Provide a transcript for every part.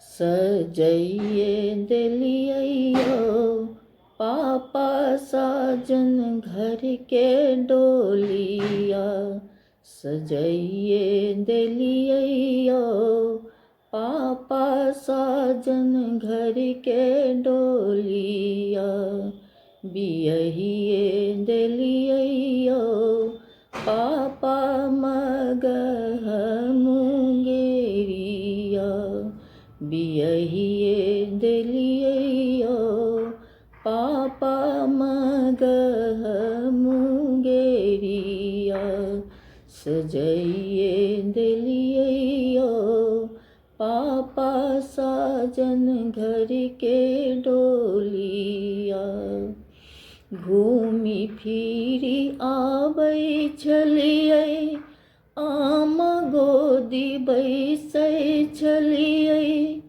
सजइए दिलियो पापा साजन घर के डोलिया। सजइए दिलियो पापा साजन घर के डोलिया। बियहिए दिलियो पापा मगह मुंगेरिया। बियहिए दिलियो पापा मगह मुंगेरिया। सजइए दिलियो पापा साजन घर के डोलिया। घूमी फिरी आबै छलियै आम गोदी बैसै छलियै।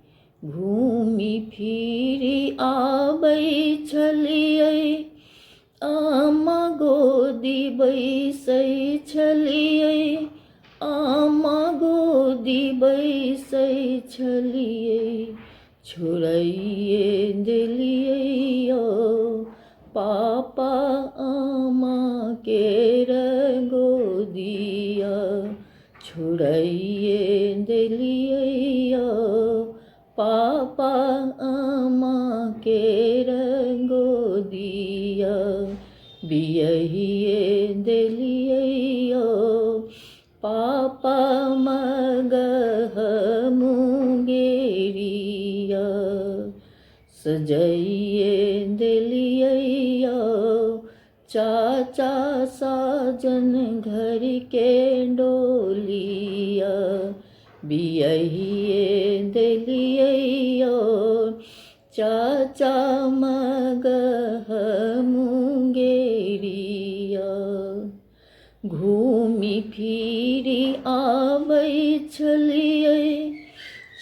घूमी फिरी आबै छलियै आम गोदी बैसै छलियै। आम गोदी बैसै छलियै। छोड़िए दिलियो पापा आमा केर गोदिया। छोड़िए दिलियो पापा आमा केर गोदिया। बियहिए दिलियो पापा मगह मुंगेरिया। सजइए दिलियो चाचा साजन घर के डोलिया। बियहिए दिलियो चाचा मगह मुंगेरिया। घूमी फिरी आबै छलियै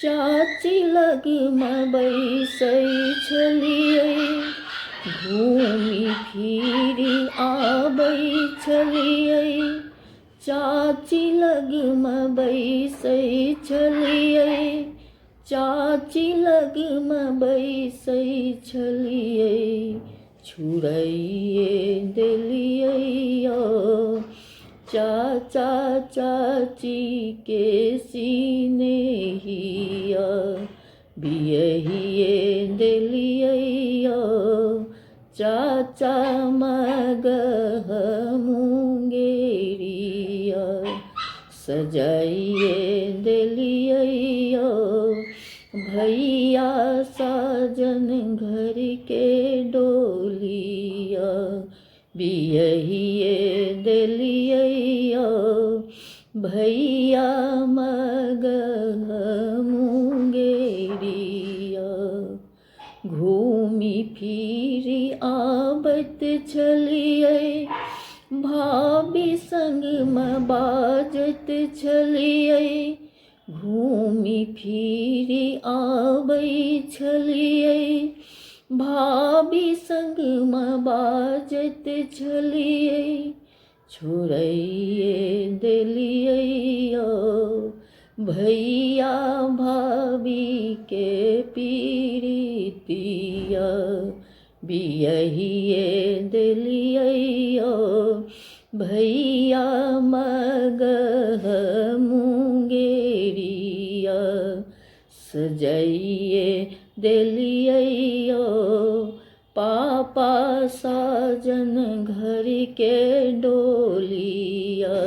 चाची लगमे बैसै छलियै। घूमी फिरी आबै छलियै चाची लगमे बैसै छलियै। चाची लगमे बैसै छलियै। छोड़िए दिलियो चाचा चाची के सिनेहिया। बियहिए दिलियो चाचा मगह मुंगेरिया। सजइए दिलियो भैया साजन घर के डोलिया। बियहिए दिलियो भैया मगह मुंगेरिया। घूमी फिरी आबत छलियै भाभी संगमे बाजत छलियै। घूमी फिरी आबै छलियै भाभी संगमे बाजत छलियै। छोड़िए दिलियो भैया भाभी के पीरितिया। बियहिए दिलियो भैया मगह मुंगेरिया। सजइए दिलियो पापा साजन घर के डोलिया।